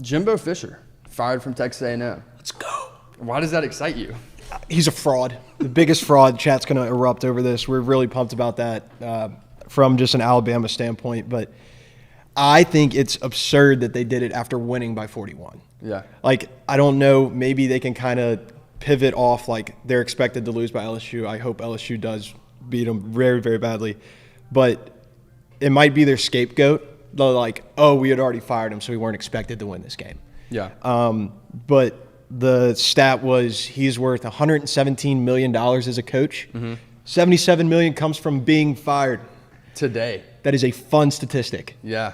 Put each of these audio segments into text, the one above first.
Jimbo Fisher, fired from Texas A&M. Let's go. Why does that excite you? He's a fraud. The biggest fraud. Chat's going to erupt over this. We're really pumped about that from just an Alabama standpoint. But I think it's absurd that they did it after winning by 41. Yeah. Like, I don't know. Maybe they can kind of pivot off, like, they're expected to lose by LSU. I hope LSU does beat them very, very badly. But it might be their scapegoat. They're like, oh, we had already fired him, so we weren't expected to win this game. Yeah. But the stat was he's worth $117 million as a coach. Mm-hmm. $77 million comes from being fired. Today. That is a fun statistic. Yeah.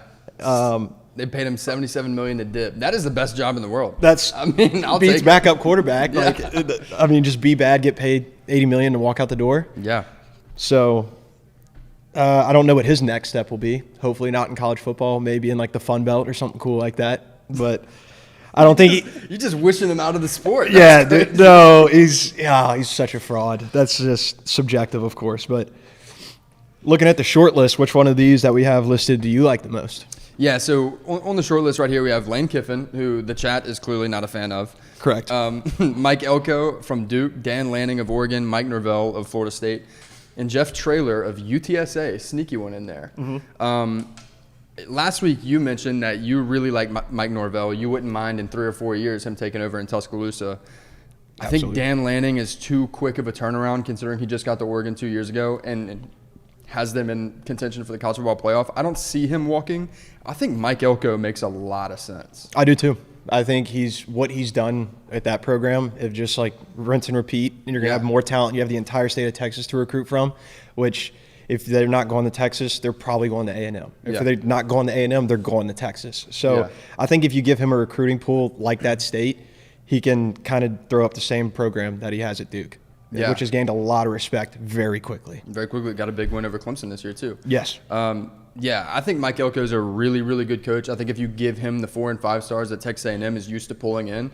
They paid him $77 million to dip. That is the best job in the world. I'll beats take backup quarterback. Yeah. Like, just be bad, get paid $80 million to walk out the door. Yeah. So I don't know what his next step will be. Hopefully not in college football, maybe in like the Fun Belt or something cool like that. But I don't think you're just wishing him out of the sport. Yeah, no, he's such a fraud. That's just subjective, of course. But looking at the short list, which one of these that we have listed do you like the most? Yeah, so on the short list right here, we have Lane Kiffin, who the chat is clearly not a fan of. Correct. Mike Elko from Duke, Dan Lanning of Oregon, Mike Norvell of Florida State, and Jeff Traylor of UTSA. Sneaky one in there. Mm-hmm. Last week, you mentioned that you really like Mike Norvell. You wouldn't mind in 3 or 4 years him taking over in Tuscaloosa. I think Dan Lanning is too quick of a turnaround considering he just got to Oregon 2 years ago and has them in contention for the college football playoff. I don't see him walking. I think Mike Elko makes a lot of sense. I do too. I think what he's done at that program is just like rinse and repeat, and you're going to have more talent. You have the entire state of Texas to recruit from, which if they're not going to Texas, they're probably going to A&M. If they're not going to A&M, they're going to Texas. So I think if you give him a recruiting pool like that state, he can kind of throw up the same program that he has at Duke. Yeah. Which has gained a lot of respect very quickly. Very quickly. Got a big win over Clemson this year, too. Yes. I think Mike Elko is a really, really good coach. I think if you give him the 4 and 5 stars that Texas A&M is used to pulling in,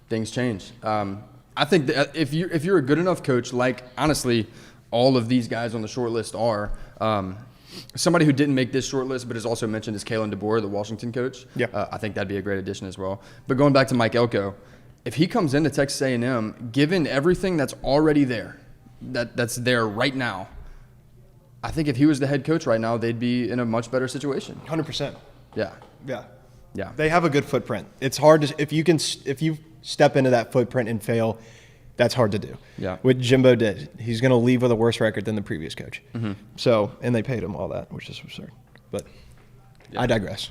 things change. I think that if you're a good enough coach, like, honestly, all of these guys on the short list are, somebody who didn't make this short list but is also mentioned is Kalen DeBoer, the Washington coach. Yeah. I think that'd be a great addition as well. But going back to Mike Elko, if he comes into Texas A&M, given everything that's already there, that's there right now, I think if he was the head coach right now, they'd be in a much better situation. 100%. Yeah. They have a good footprint. It's hard to if you step into that footprint and fail, that's hard to do. Yeah. What Jimbo did, he's going to leave with a worse record than the previous coach. Mm-hmm. So, and they paid him all that, which is absurd. But I digress.